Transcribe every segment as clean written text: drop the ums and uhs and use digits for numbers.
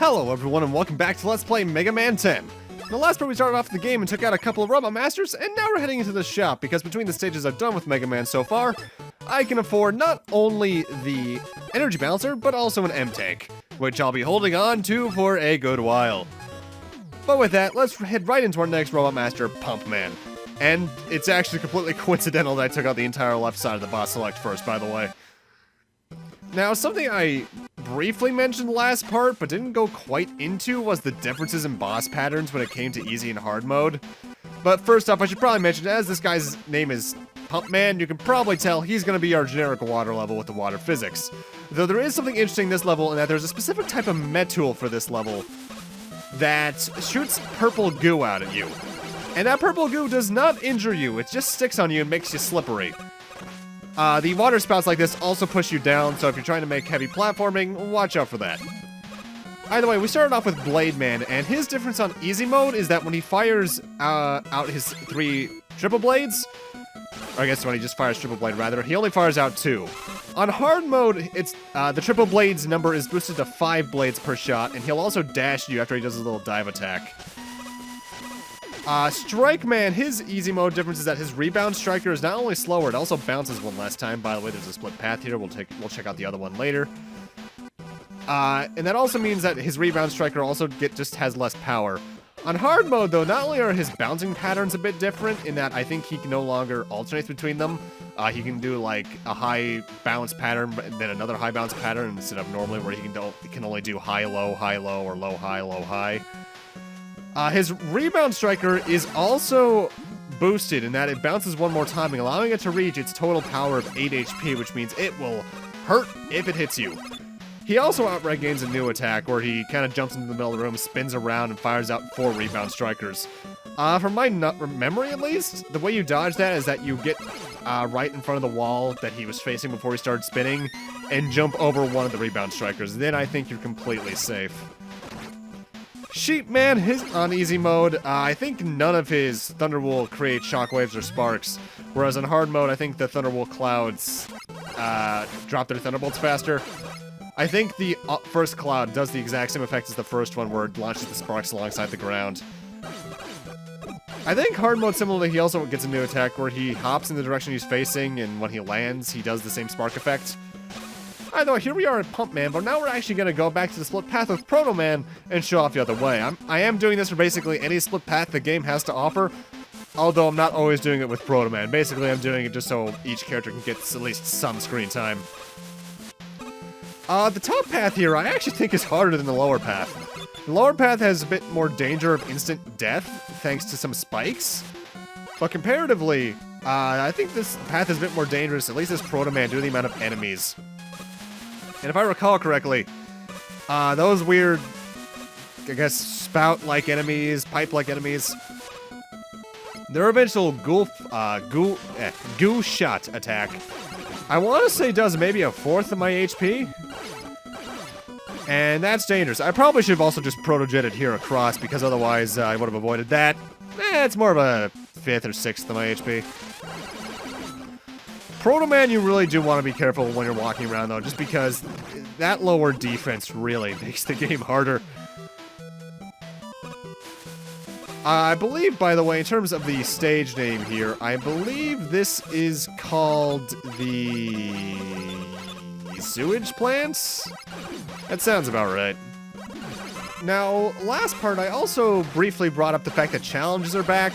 Hello everyone and welcome back to Let's Play Megaman 10. In the last part we started off the game and took out a couple of Robot Masters, and now we're heading into the shop because between the stages I've done with Mega Man so far, I can afford not only the energy balancer, but also an M-Tank, which I'll be holding on to for a good while. But with that, let's head right into our next Robot Master, Pumpman. And it's actually completely coincidental that I took out the entire left side of the boss select first, by the way. Now, something I briefly mentioned last part, but didn't go quite into, was the differences in boss patterns when it came to easy and hard mode. But first off, I should probably mention, as this guy's name is Pumpman, you can probably tell he's going to be our generic water level with the water physics. Though there is something interesting in this level in that there's a specific type of Metool for this level that shoots purple goo out at you. And that purple goo does not injure you, it just sticks on you and makes you slippery. The water spouts like this also push you down, so if you're trying to make heavy platforming, watch out for that. Either way, we started off with Blade Man, and his difference on easy mode is that when he fires out his 3 triple blades, or I guess when he just fires triple blade rather, he only fires out 2. On hard mode, it's the triple blades number is boosted to 5 blades per shot, and he'll also dash you after he does his little dive attack. Strike Man, his easy mode difference is that his rebound striker is not only slower, it also bounces one less time. By the way, there's a split path here. We'll check out the other one later. And that also means that his rebound striker also just has less power. On hard mode, though, not only are his bouncing patterns a bit different in that I think he can no longer alternate between them. He can do like a high bounce pattern, but then another high bounce pattern instead of normally where he can only do high, low, or low, high. His rebound striker is also boosted in that it bounces one more time, allowing it to reach its total power of 8 HP, which means it will hurt if it hits you. He also out-regains a new attack where he kind of jumps into the middle of the room, spins around, and fires out 4 rebound strikers. From my memory at least, the way you dodge that is that you get right in front of the wall that he was facing before he started spinning, and jump over one of the rebound strikers. Then I think you're completely safe. Sheepman, his on easy mode, I think none of his Thunder will create shockwaves or sparks, whereas on hard mode, I think the Thunder will clouds drop their thunderbolts faster. I think the first cloud does the exact same effect as the first one, where it launches the sparks alongside the ground. I think hard mode, similarly, he also gets a new attack where he hops in the direction he's facing, and when he lands, he does the same spark effect. Either way, here we are at Pumpman, but now we're actually going to go back to the split path with Proto Man and show off the other way. I am doing this for basically any split path the game has to offer, although I'm not always doing it with Proto Man. Basically, I'm doing it just so each character can get at least some screen time. The top path here I actually think is harder than the lower path. The lower path has a bit more danger of instant death, thanks to some spikes, but comparatively, I think this path is a bit more dangerous, at least as Proto Man, due to the amount of enemies. And if I recall correctly, those weird, I guess, spout-like enemies, pipe-like enemies, their eventual goo shot attack, I want to say does maybe a 1/4 of my HP. And that's dangerous. I probably should have also just proto-jetted here across, because otherwise I would have avoided that. It's more of a 5th or 6th of my HP. Proto Man, you really do want to be careful when you're walking around, though, just because that lower defense really makes the game harder. I believe, by the way, in terms of the stage name here, I believe this is called the sewage plants? That sounds about right. Now, last part, I also briefly brought up the fact that challenges are back.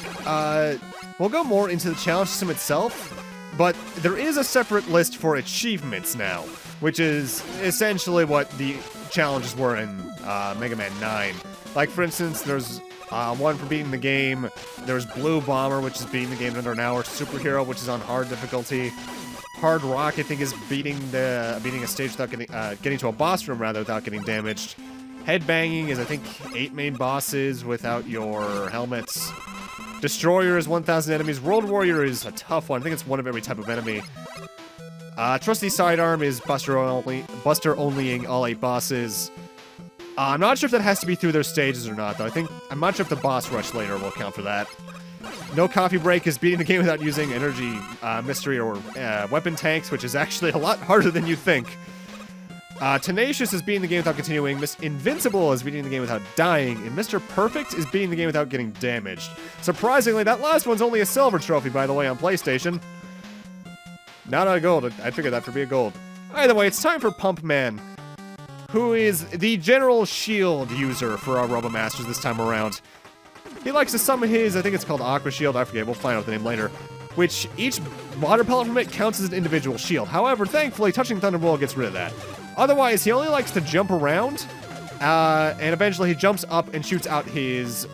We'll go more into the challenge system itself, but there is a separate list for achievements now, which is essentially what the challenges were in Mega Man 9. Like, for instance, there's one for beating the game, there's Blue Bomber, which is beating the game in under an hour, Superhero, which is on hard difficulty, Hard Rock, I think, is beating a stage without getting to a boss room, rather, without getting damaged. Headbanging is, I think, 8 main bosses without your helmets. Destroyer is 1,000 enemies. World Warrior is a tough one. I think it's one of every type of enemy. Trusty Sidearm is Buster onlying all 8 bosses. I'm not sure if that has to be through their stages or not, though. I'm not sure if the boss rush later will count for that. No Coffee Break is beating the game without using energy, mystery, or weapon tanks, which is actually a lot harder than you think. Tenacious is beating the game without continuing. Miss Invincible is beating the game without dying. And Mr. Perfect is beating the game without getting damaged. Surprisingly, that last one's only a silver trophy, by the way, on PlayStation. Not a gold. I figured that to be a gold. Either way, it's time for Pumpman, who is the general shield user for our Robo Masters this time around. He likes to summon his, I think it's called Aqua Shield, I forget, we'll find out the name later, which each water pellet from it counts as an individual shield. However, thankfully, touching Thunderbolt gets rid of that. Otherwise, he only likes to jump around, and eventually he jumps up and shoots out his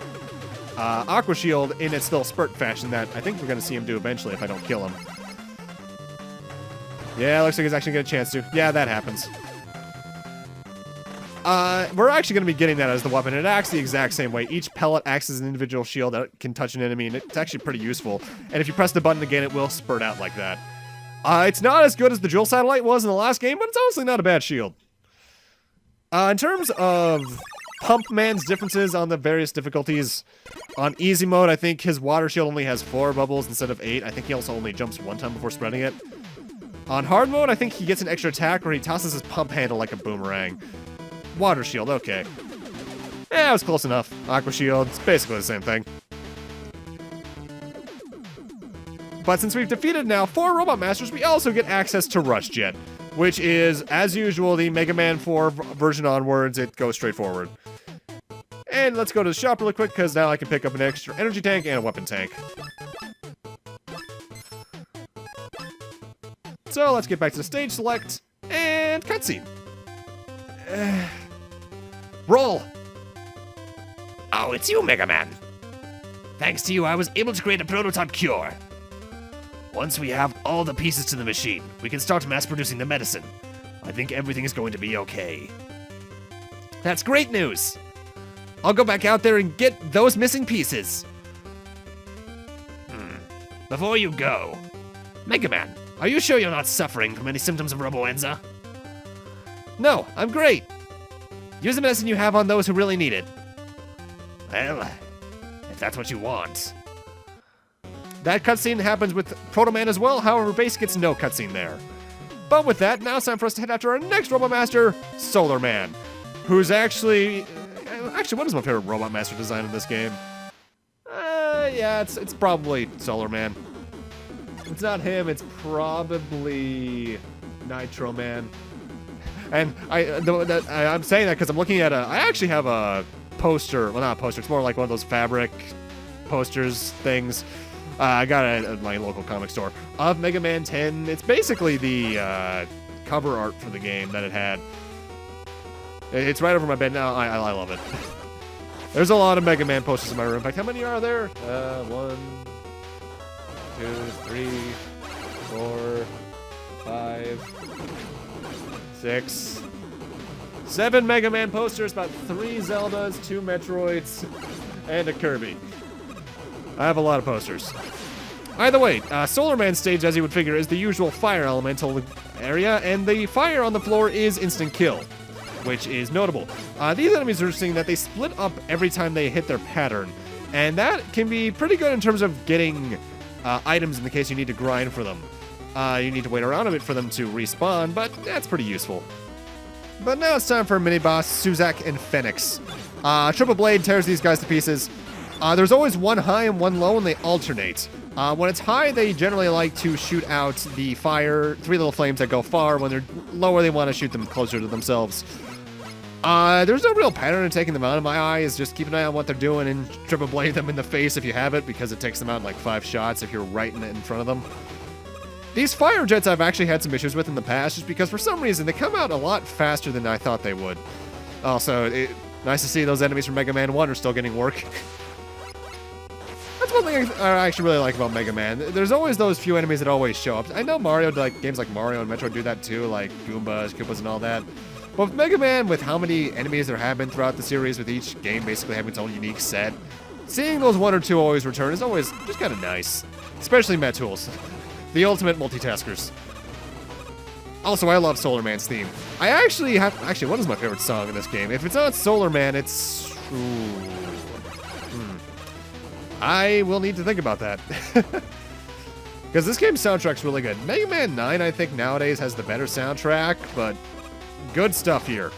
Aqua Shield in its little spurt fashion that I think we're going to see him do eventually if I don't kill him. Yeah, looks like he's actually going to get a chance to. Yeah, that happens. We're actually going to be getting that as the weapon. It acts the exact same way. Each pellet acts as an individual shield that can touch an enemy, and it's actually pretty useful. And if you press the button again, it will spurt out like that. It's not as good as the Jewel Satellite was in the last game, but it's honestly not a bad shield. In terms of Pumpman's differences on the various difficulties, on easy mode, I think his water shield only has 4 bubbles instead of 8. I think he also only jumps 1 time before spreading it. On hard mode, I think he gets an extra attack where he tosses his pump handle like a boomerang. Water shield, okay. Yeah, it was close enough. Aqua shield, it's basically the same thing. But since we've defeated now 4 Robot Masters, we also get access to Rush Jet, which is, as usual, the Mega Man 4 version onwards. It goes straight forward. And let's go to the shop really quick, because now I can pick up an extra energy tank and a weapon tank. So let's get back to the stage select, and cutscene. Roll! Oh, it's you, Megaman. Thanks to you, I was able to create a prototype cure. Once we have all the pieces to the machine, we can start mass-producing the medicine. I think everything is going to be okay. That's great news! I'll go back out there and get those missing pieces. Before you go, Megaman, are you sure you're not suffering from any symptoms of Roboenza? No, I'm great. Use the medicine you have on those who really need it. Well, if that's what you want. That cutscene happens with Proto-Man as well, however, Base gets no cutscene there. But with that, now it's time for us to head after our next Robot Master, Solarman, who's actually... Actually, what is my favorite Robot Master design in this game? Yeah, it's probably Solarman. It's not him, it's probably Nitroman. And I'm saying that because I'm looking at I actually have a poster, well not a poster, it's more like one of those fabric posters things. I got it at my local comic store of Mega Man 10. It's basically the cover art for the game that it had. It's right over my bed now. I love it. There's a lot of Mega Man posters in my room. In fact, how many are there? 1, 2, 3, 4, 5, 6, 7 Mega Man posters, about 3 Zeldas, 2 Metroids, and a Kirby. I have a lot of posters. Either way, Solarman stage, as you would figure, is the usual fire elemental area, and the fire on the floor is instant kill, which is notable. These enemies are interesting that they split up every time they hit their pattern, and that can be pretty good in terms of getting items in the case you need to grind for them. You need to wait around a bit for them to respawn, but that's pretty useful. But now it's time for a mini-boss, Suzak and Phoenix. Triple Blade tears these guys to pieces. There's always one high and one low, and they alternate. When it's high, they generally like to shoot out the fire, 3 little flames that go far. When they're lower, they want to shoot them closer to themselves. There's no real pattern in taking them out in my eyes. Just keep an eye on what they're doing and triple blade them in the face if you have it, because it takes them out in like 5 shots if you're right in front of them. These fire jets I've actually had some issues with in the past, just because for some reason they come out a lot faster than I thought they would. Also, nice to see those enemies from Mega Man 1 are still getting work. That's one thing I actually really like about Mega Man. There's always those few enemies that always show up. I know Mario, like games like Mario and Metro do that too, like Goombas, Koopas, and all that. But with Mega Man, with how many enemies there have been throughout the series, with each game basically having its own unique set, seeing those 1 or 2 always return is always just kind of nice. Especially Metools, the ultimate multitaskers. Also, I love Solarman's theme. I actually, what is my favorite song in this game? If it's not Solarman, it's... I will need to think about that. Because this game's soundtrack's really good. Mega Man 9, I think, nowadays has the better soundtrack, but Good stuff here.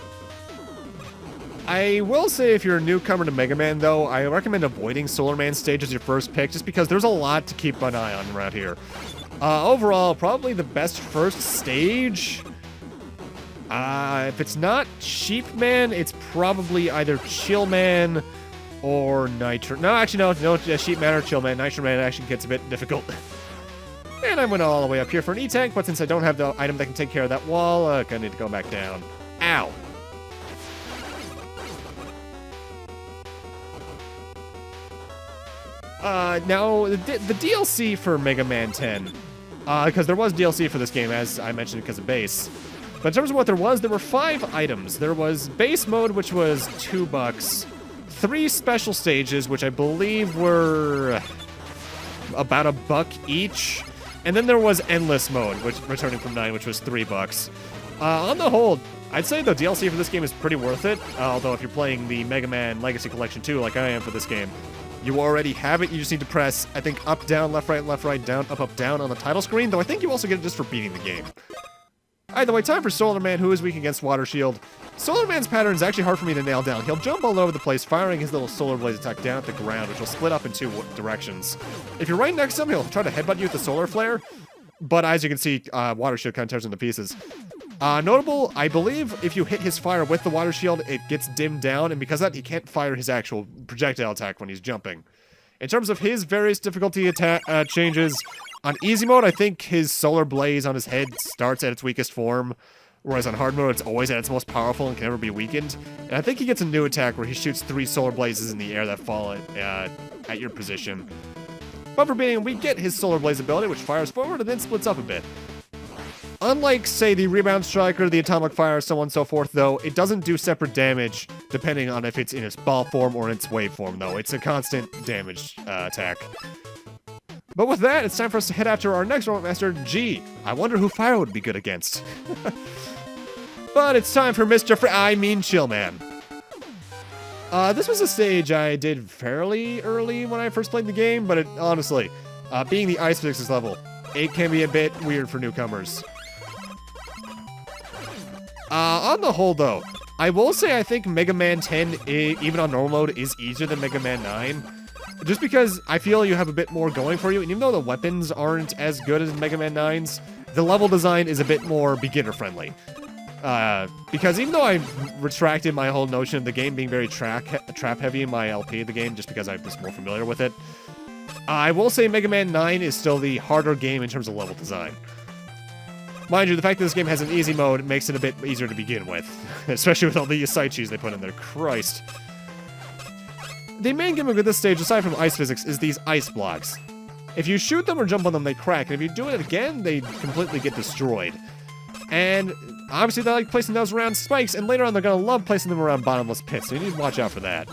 I will say if you're a newcomer to Mega Man, though, I recommend avoiding Solarman stage as your first pick, just because there's a lot to keep an eye on around here. Overall, probably the best first stage. If it's not Sheepman, it's probably either Chillman or Nitro. No, actually, no, Sheepman or Chillman. Nitroman actually gets a bit difficult. And I went all the way up here for an E-Tank, but since I don't have the item that can take care of that wall, I'm gonna need to go back down. Ow. Now, the DLC for Mega Man 10, because there was DLC for this game, as I mentioned, because of base. But in terms of what there were 5 items. There was base mode, which was $2, 3 special stages, which I believe were about $1 each, and then there was endless mode, which returning from 9, which was $3. On the whole, I'd say the DLC for this game is pretty worth it, although if you're playing the Mega Man Legacy Collection 2, like I am for this game, you already have it. You just need to press, I think, up, down, left, right, down, up, down on the title screen, though I think you also get it just for beating the game. Either way, time for Solarman, who is weak against Water Shield. Solarman's pattern is actually hard for me to nail down. He'll jump all over the place, firing his little Solar Blaze attack down at the ground, which will split up in 2 directions. If you're right next to him, he'll try to headbutt you with the Solar Flare, but as you can see, Water Shield kind of tears into pieces. Notable, I believe if you hit his fire with the Water Shield, it gets dimmed down, and because of that, he can't fire his actual projectile attack when he's jumping. In terms of his various difficulty changes, on easy mode, I think his Solar Blaze on his head starts at its weakest form, whereas on hard mode, it's always at its most powerful and can never be weakened. And I think he gets a new attack where he shoots 3 Solar Blazes in the air that fall at your position. But for beating him, we get his Solar Blaze ability, which fires forward and then splits up a bit. Unlike, say, the Rebound Striker, the Atomic Fire, so on and so forth, though, it doesn't do separate damage depending on if it's in its ball form or in its wave form, though. It's a constant damage attack. But with that, it's time for us to head after our next Robot Master, G. I wonder who Fire would be good against. But it's time for Chillman. This was a stage I did fairly early when I first played the game, but honestly, being the Ice Physics level, it can be a bit weird for newcomers. On the whole, though, I will say I think Mega Man 10, even on normal mode, is easier than Mega Man 9. Just because I feel you have a bit more going for you, and even though the weapons aren't as good as Mega Man 9's, the level design is a bit more beginner-friendly. Because even though I retracted my whole notion of the game being very trap-heavy in my LP of the game, just because I'm just more familiar with it, I will say Mega Man 9 is still the harder game in terms of level design. Mind you, the fact that this game has an easy mode makes it a bit easier to begin with, especially with all the side cheese they put in there. Christ. The main gimmick of this stage, aside from ice physics, is these ice blocks. If you shoot them or jump on them, they crack, and if you do it again, they completely get destroyed. And obviously they like placing those around spikes, and later on they're gonna love placing them around bottomless pits, so you need to watch out for that.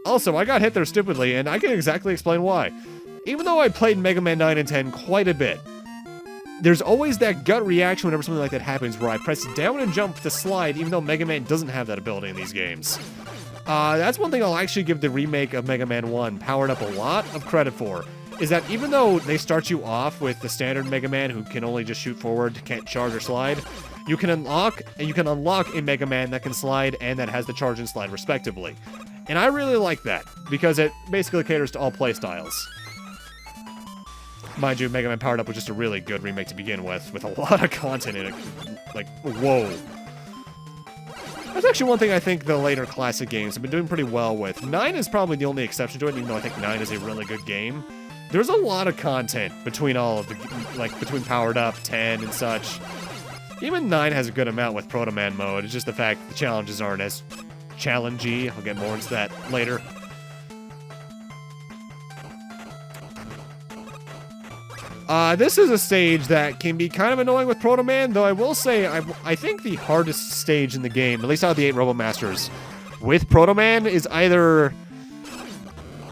Also, I got hit there stupidly, and I can exactly explain why. Even though I played Mega Man 9 and 10 quite a bit, there's always that gut reaction whenever something like that happens where I press down and jump to slide, even though Mega Man doesn't have that ability in these games. That's one thing I'll actually give the remake of Mega Man 1 Powered Up a lot of credit for, is that even though they start you off with the standard Mega Man who can only just shoot forward, can't charge or slide, you can unlock a Mega Man that can slide and that has the charge and slide respectively. And I really like that, because it basically caters to all playstyles. Mind you, Mega Man Powered Up was just a really good remake to begin with a lot of content in it. Like, whoa. That's actually one thing I think the later classic games have been doing pretty well with. 9 is probably the only exception to it, even though I think 9 is a really good game. There's a lot of content between all of the, like, between Powered Up, 10, and such. Even 9 has a good amount with Proto Man mode. It's just the fact the challenges aren't as challengey. I'll get more into that later. This is a stage that can be kind of annoying with Proto Man, though I will say I think the hardest stage in the game, at least out of the 8 Robo Masters, with Proto Man is either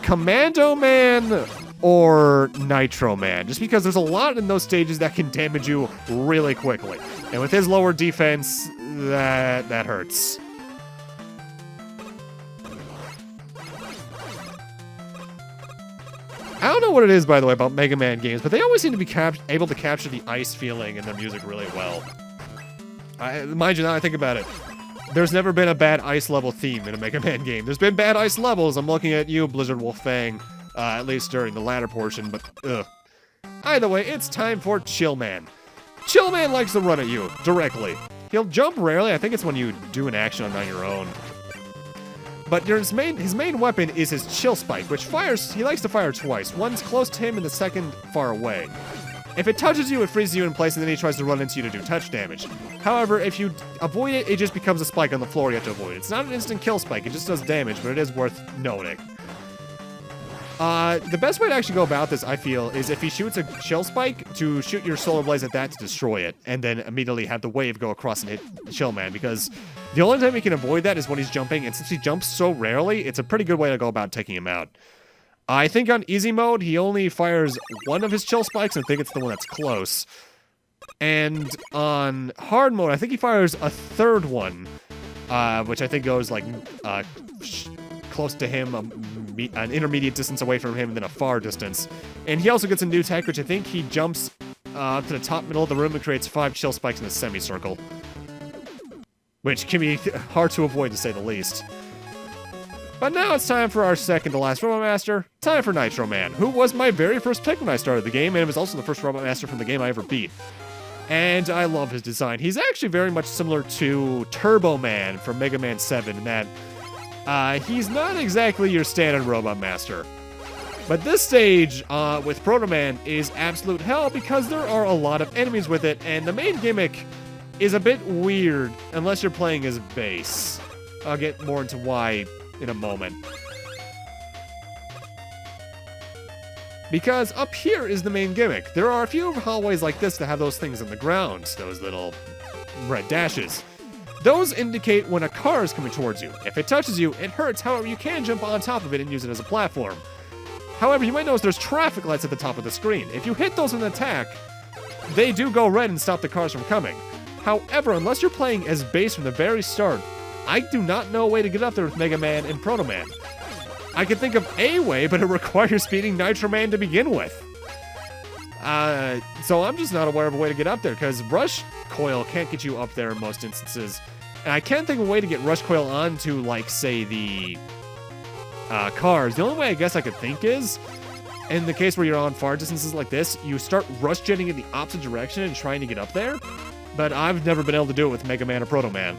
Commando Man or Nitro Man, just because there's a lot in those stages that can damage you really quickly. And with his lower defense, that hurts. I don't know what it is, by the way, about Mega Man games, but they always seem to be able to capture the ice feeling in their music really well. Mind you, now I think about it, there's never been a bad ice level theme in a Mega Man game. There's been bad ice levels. I'm looking at you, Blizzard Wolfang, at least during the latter portion, but ugh. Either way, it's time for Chillman. Chillman likes to run at you directly. He'll jump rarely. I think it's when you do an action on your own. But his main weapon is his chill spike, which he likes to fire twice. One's close to him and the second far away. If it touches you, it freezes you in place, and then he tries to run into you to do touch damage. However, if you avoid it, it just becomes a spike on the floor you have to avoid. It's not an instant kill spike, it just does damage, but it is worth noting. The best way to actually go about this, I feel, is if he shoots a chill spike, to shoot your solar blaze at that to destroy it, and then immediately have the wave go across and hit Chillman, because the only time he can avoid that is when he's jumping, and since he jumps so rarely, it's a pretty good way to go about taking him out. I think on easy mode, he only fires one of his chill spikes, and I think it's the one that's close. And on hard mode, I think he fires a third one, which I think goes like close to him, an intermediate distance away from him, and then a far distance. And he also gets a new tech, which I think he jumps to the top middle of the room and creates 5 chill spikes in a semicircle. Which can be hard to avoid, to say the least. But now it's time for our second to last Robot Master. Time for Nitroman, who was my very first pick when I started the game, and was also the first Robot Master from the game I ever beat. And I love his design. He's actually very much similar to Turbo Man from Mega Man 7 in that he's not exactly your standard Robot Master. But this stage with Proto Man is absolute hell because there are a lot of enemies with it, and the main gimmick is a bit weird unless you're playing as base. I'll get more into why in a moment. Because up here is the main gimmick. There are a few hallways like this that have those things on the ground, those little red dashes. Those indicate when a car is coming towards you. If it touches you, it hurts, however you can jump on top of it and use it as a platform. However, you might notice there's traffic lights at the top of the screen. If you hit those with an attack, they do go red and stop the cars from coming. However, unless you're playing as base from the very start, I do not know a way to get up there with Mega Man and Proto Man. I can think of a way, but it requires beating Nitroman to begin with. So I'm just not aware of a way to get up there, because Rush Coil can't get you up there in most instances. And I can't think of a way to get Rush Coil onto, like, say, the cars. The only way I guess I could think is, in the case where you're on far distances like this, you start rush jetting in the opposite direction and trying to get up there. But I've never been able to do it with Mega Man or Proto Man.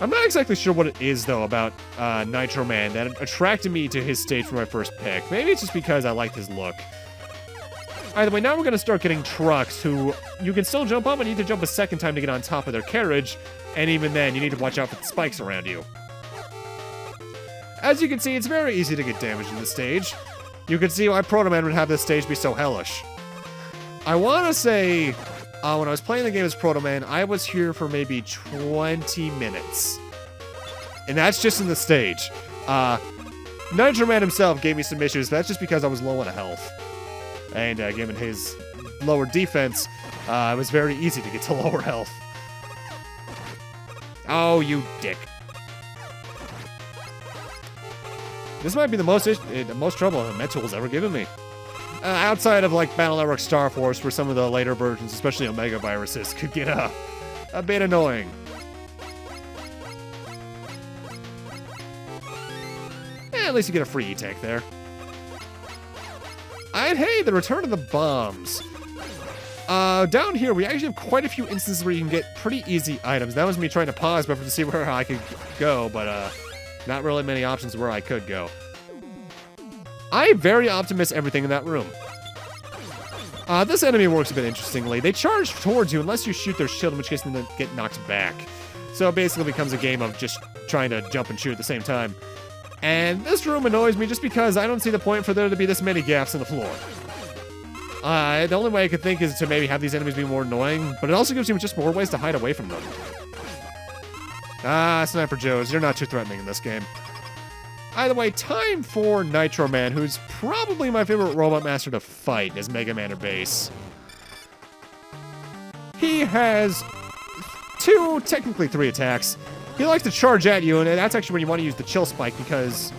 I'm not exactly sure what it is, though, about Nitroman that attracted me to his stage for my first pick. Maybe it's just because I liked his look. Either way, now we're going to start getting trucks who you can still jump on, but you need to jump a second time to get on top of their carriage, and even then, you need to watch out for the spikes around you. As you can see, it's very easy to get damaged in this stage. You can see why Proto Man would have this stage be so hellish. I want to say, when I was playing the game as Proto Man, I was here for maybe 20 minutes. And that's just in the stage. Nitroman himself gave me some issues, but that's just because I was low on health. And given his lower defense, it was very easy to get to lower health. Oh, you dick. This might be the most trouble Metal's ever given me. Outside of, like, Battle Network Star Force, where some of the later versions, especially Omega viruses, could get a bit annoying. At least you get a free E-Tech there. And hey, the return of the bombs. Down here, we actually have quite a few instances where you can get pretty easy items. That was me trying to pause buffer to see where I could go, but not really many options where I could go. I very often miss everything in that room. This enemy works a bit interestingly. They charge towards you unless you shoot their shield, in which case they get knocked back. So it basically becomes a game of just trying to jump and shoot at the same time. And this room annoys me just because I don't see the point for there to be this many gaps in the floor. The only way I could think is to maybe have these enemies be more annoying, but it also gives you just more ways to hide away from them. Sniper Joes, you're not too threatening in this game. Either way, time for Nitroman, who's probably my favorite Robot Master to fight as Mega Man or base. He has technically three attacks. He likes to charge at you, and that's actually when you want to use the Chill Spike, because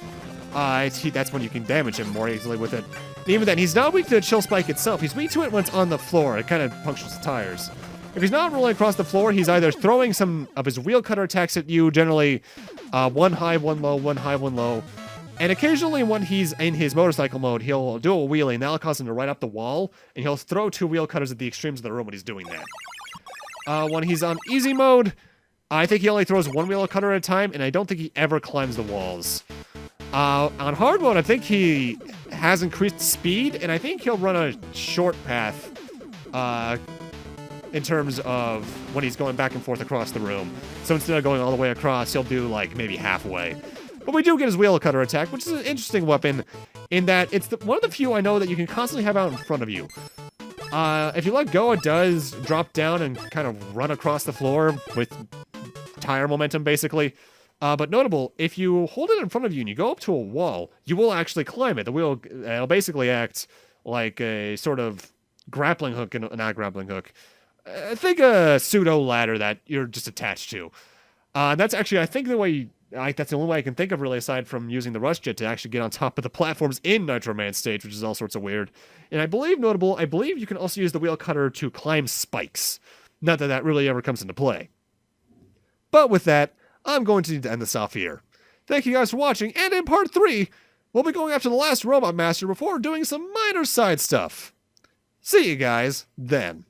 that's when you can damage him more easily with it. even then, he's not weak to the chill spike itself. He's weak to it when it's on the floor. It kind of punctures the tires. If he's not rolling across the floor, he's either throwing some of his wheel cutter attacks at you, generally one high, one low, one high, one low. And occasionally when he's in his motorcycle mode, he'll do a wheelie, and that'll cause him to ride up the wall, and he'll throw 2 wheel cutters at the extremes of the room when he's doing that. When he's on easy mode, I think he only throws 1 wheel cutter at a time, and I don't think he ever climbs the walls. On hard mode, I think he has increased speed, and I think he'll run a short path in terms of when he's going back and forth across the room. So instead of going all the way across, he'll do like maybe halfway. But we do get his wheel cutter attack, which is an interesting weapon in that it's one of the few I know that you can constantly have out in front of you. If you let go, it does drop down and kind of run across the floor with tire momentum, basically. But notable, if you hold it in front of you and you go up to a wall, you will actually climb it. The wheel will basically act like a sort of grappling hook, and not grappling hook. I think a pseudo ladder that you're just attached to. That's actually, I think, that's the only way I can think of, really, aside from using the rush jet to actually get on top of the platforms in Nitroman stage, which is all sorts of weird. And I believe you can also use the wheel cutter to climb spikes. Not that that really ever comes into play. But with that, I'm going to need to end this off here. Thank you guys for watching, and in part 3, we'll be going after the last Robot Master before doing some minor side stuff. See you guys then.